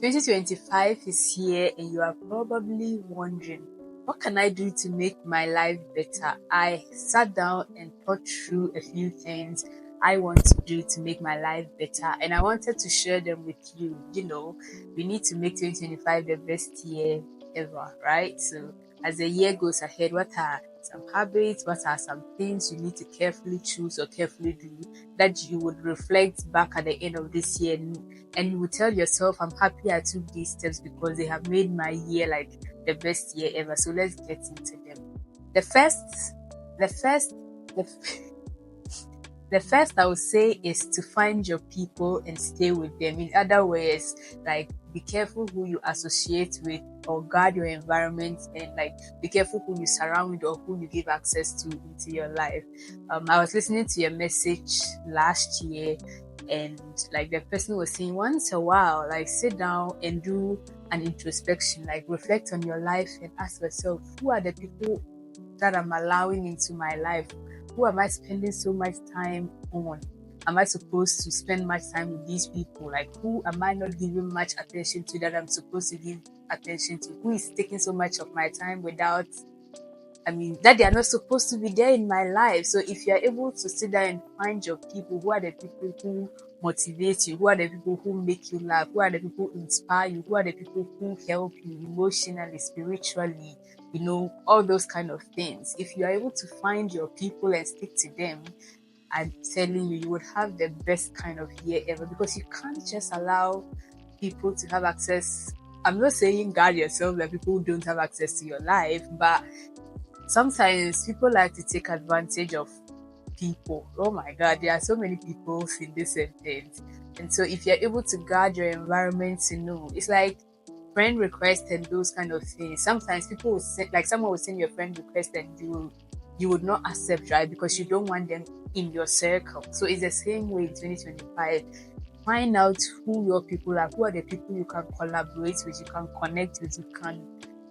2025 is here, and you are probably wondering, what can I do to make my life better? I sat down and thought through a few things I want to do to make my life better, and I wanted to share them with you. We need to make 2025 the best year ever, right? So, as the year goes ahead, what are some habits? What are some things you need to carefully choose or carefully do that you would reflect back at the end of this year, and you would tell yourself, I'm happy I took these steps because they have made my year like the best year ever. So let's get into them. The first, the first, the, the first I would say is to find your people and stay with them. In other words, like, be careful who you associate with, or guard your environment, and like, be careful who you surround with or who you give access to into your life. I was listening to your message last year, and like, the person was saying, once a while, like, sit down and do an introspection, like, reflect on your life and ask yourself, who are the people that I'm allowing into my life? Who am I spending so much time on? Am I supposed to spend much time with these people? Like, who am I not giving much attention to that I'm supposed to give attention to? Who is taking so much of my time that they are not supposed to be there in my life? So if you are able to sit down and find your people, who are the people who motivate you, who are the people who make you laugh, who are the people who inspire you, who are the people who help you emotionally, spiritually, all those kind of things. If you are able to find your people and stick to them, I'm telling you, you would have the best kind of year ever, because you can't just allow people to have access. I'm not saying guard yourself that people don't have access to your life, but sometimes people like to take advantage of people. Oh my God, there are so many people in this sentence. And so if you're able to guard your environment, it's like friend request and those kind of things. Sometimes people will send, like, someone will send your friend request and you would not accept, right? Because you don't want them in your circle. So it's the same way in 2025. Find out who your people are, who are the people you can collaborate with, you can connect with, you can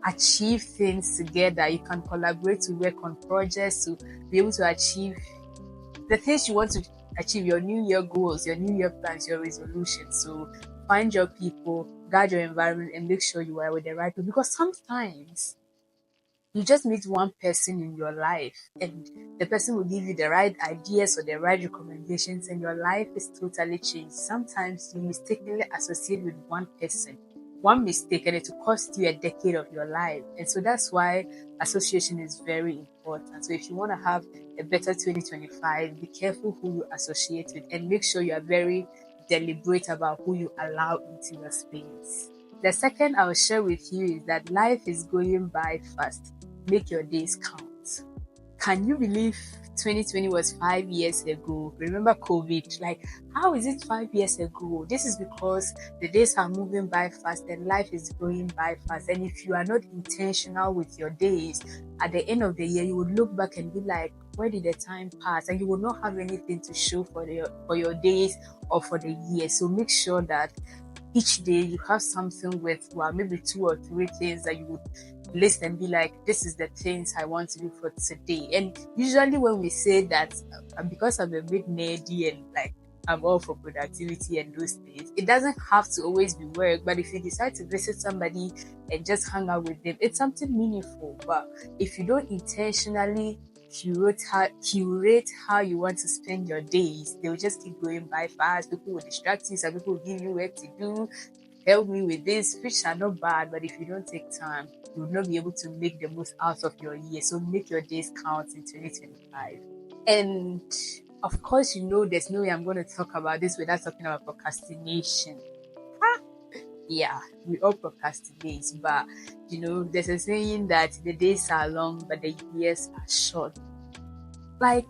achieve things together, you can collaborate to work on projects to be able to achieve the things you want to achieve, your new year goals, your new year plans, your resolutions. So find your people, guard your environment, and make sure you are with the right people. Because sometimes you just meet one person in your life, and the person will give you the right ideas or the right recommendations, and your life is totally changed. Sometimes you mistakenly associate with one person, one mistake, and it will cost you a decade of your life. And so that's why association is very important. So if you want to have a better 2025, be careful who you associate with, and make sure you are very deliberate about who you allow into your space. The second I'll share with you is that life is going by fast. Make your days count. Can you believe 2020 was 5 years ago? Remember COVID? Like, how is it 5 years ago? This is because the days are moving by fast and life is going by fast. And if you are not intentional with your days, at the end of the year, you would look back and be like, where did the time pass? And you will not have anything to show for your days or for the year. So make sure that each day you have something with, well, maybe 2 or 3 things that you would list and be like, this is the things I want to do for today. And usually when we say that, because I'm a bit nerdy and like, I'm all for productivity and those things, it doesn't have to always be work. But if you decide to visit somebody and just hang out with them, it's something meaningful. But if you don't intentionally curate how you want to spend your days, they'll just keep going by fast. People will distract you, some people will give you work to do, help me with this, which are not bad, but if you don't take time, you will not be able to make the most out of your year. So make your days count in 2025. And of course, there's no way I'm going to talk about this without talking about procrastination. Yeah, we all procrastinate, but there's a saying that the days are long, but the years are short. Like,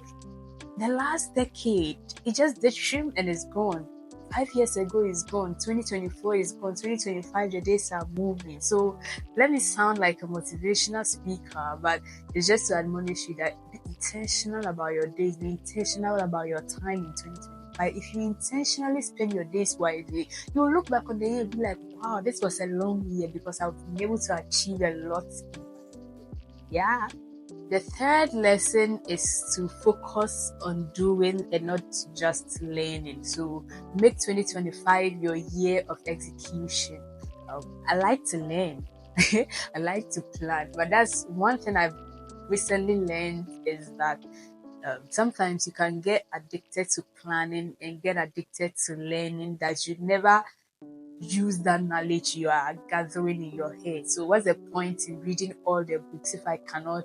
the last decade, it just did trim and it's gone. 5 years ago is gone. 2024 is gone. 2025, the days are moving. So let me sound like a motivational speaker, but it's just to admonish you that be intentional about your days, be intentional about your time in 2025. If you intentionally spend your days wisely, you'll look back on the year and be like, wow, this was a long year because I've been able to achieve a lot. Yeah. The third lesson is to focus on doing and not just learning. So make 2025 your year of execution. I like to learn. I like to plan. But that's one thing I've recently learned is that sometimes you can get addicted to planning and get addicted to learning that you never use that knowledge you are gathering in your head. So what's the point in reading all the books if I cannot,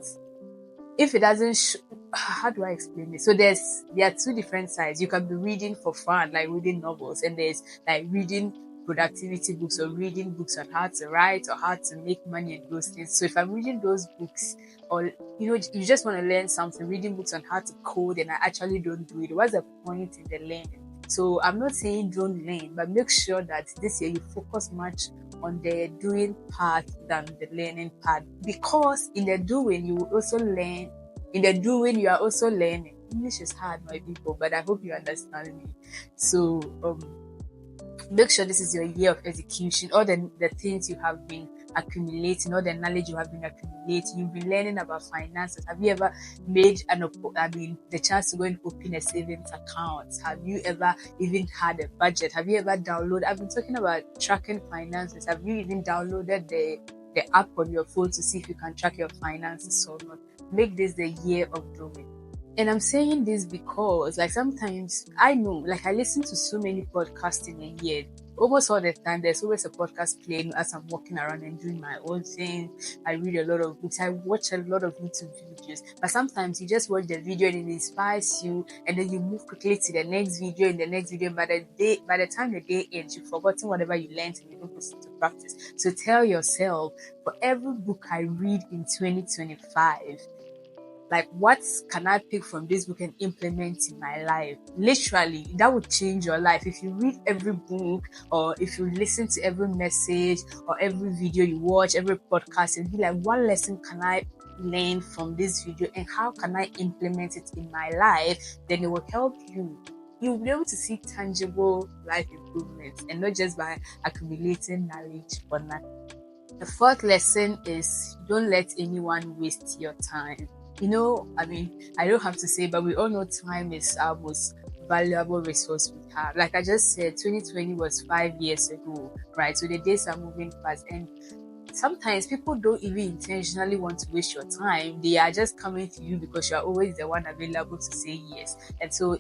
if it doesn't how do I explain it? So there are two different sides. You can be reading for fun, like reading novels, and there's like reading productivity books or reading books on how to write or how to make money and those things. So if I'm reading those books, or you just want to learn something, reading books on how to code, and I actually don't do it, what's the point in the learning? So I'm not saying don't learn, but make sure that this year you focus much on the doing part than the learning part, because in the doing you will also learn. In the doing you are also learning. English is hard, my people, but I hope you understand me. So make sure this is your year of execution. All the things you have been accumulating, all the knowledge you have been accumulating, you've been learning about finances. Have you ever made the chance to go and open a savings account? Have you ever even had a budget? Have you ever downloaded? I've been talking about tracking finances. Have you even downloaded the app on your phone to see if you can track your finances or not? Make this the year of doing. And I'm saying this because, like, sometimes I know, like, I listen to so many podcasts in a year. Almost all the time, there's always a podcast playing as I'm walking around and doing my own thing. I read a lot of books. I watch a lot of YouTube videos. But sometimes you just watch the video and it inspires you, and then you move quickly to the next video and the next video. By the time the day ends, you've forgotten whatever you learned and you don't put it to practice. So tell yourself, for every book I read in 2025, like, what can I pick from this book and implement in my life? Literally, that would change your life. If you read every book, or if you listen to every message or every video you watch, every podcast, and be like, what lesson can I learn from this video and how can I implement it in my life? Then it will help you. You'll be able to see tangible life improvements, and not just by accumulating knowledge or nothing. The fourth lesson is, don't let anyone waste your time. I don't have to say, but we all know time is our most valuable resource we have. Like I just said, 2020 was 5 years ago, right? So the days are moving fast, and sometimes people don't even intentionally want to waste your time. They are just coming to you because you are always the one available to say yes. And so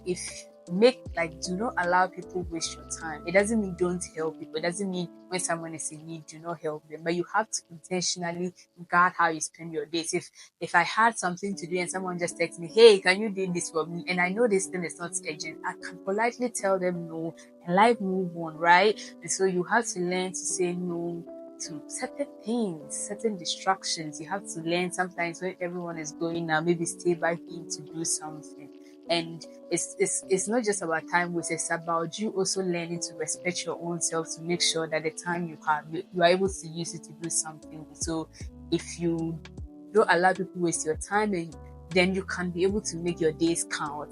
do not allow people waste your time. It doesn't mean don't help people. It doesn't mean when someone is in need, do not help them. But you have to intentionally guard how you spend your days. If I had something to do and someone just texts me, hey, can you do this for me? And I know this thing is not urgent, I can politely tell them no and life move on, right? And so you have to learn to say no to certain things, certain distractions. You have to learn sometimes when everyone is going now, maybe stay back in to do something. And it's not just about time waste, it's about you also learning to respect your own self, to make sure that the time you have, you are able to use it to do something. So if you don't allow people waste your time, and then you can be able to make your days count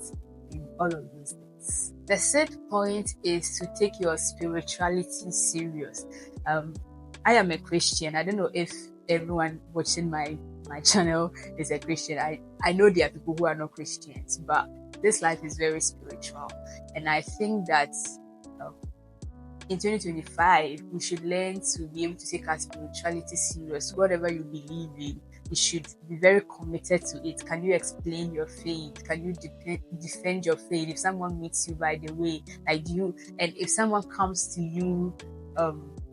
in all of those things. The third point is to take your spirituality serious. I am a Christian. I don't know if everyone watching my channel is a Christian. I know there are people who are not Christians, but this life is very spiritual. And I think that in 2025, we should learn to be able to take our spirituality serious. Whatever you believe in, you should be very committed to it. Can you explain your faith? Can you defend your faith? If someone meets you by the way, and if someone comes to you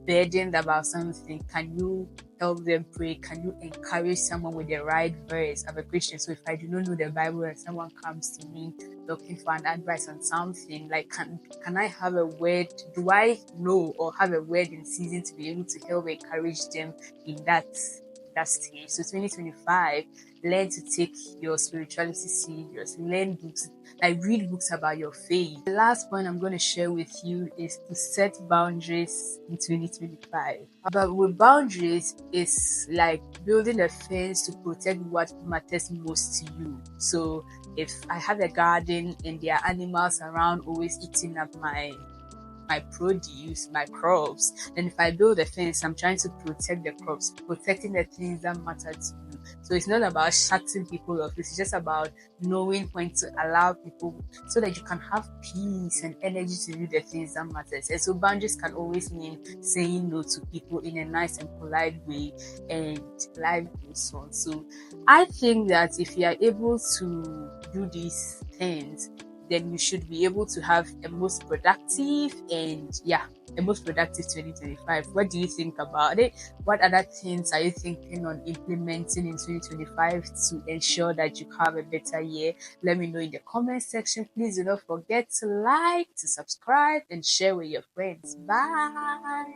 burdened about something, can you help them pray? Can you encourage someone with the right verse? I'm a Christian, so if I do not know the Bible and someone comes to me looking for an advice on something, like can I have a word? Do I know or have a word in season to be able to help encourage them in that stage? So 2025, learn to take your spirituality serious. Learn books, read books about your faith. The last point I'm going to share with you is to set boundaries in 2025. But with boundaries, it's like building a fence to protect what matters most to you. So if I have a garden and there are animals around always eating up my produce, my crops, and if I build a fence, I'm trying to protect the crops, protecting the things that matter to you. So it's not about shutting people off, it's just about knowing when to allow people so that you can have peace and energy to do the things that matters. And so boundaries can always mean saying no to people in a nice and polite way, and life goes on. So I think that if you are able to do these things, then you should be able to have a most productive and a most productive 2025. What do you think about it? What other things are you thinking on implementing in 2025 to ensure that you have a better year? Let me know in the comment section. Please do not forget to like, to subscribe, and share with your friends. Bye.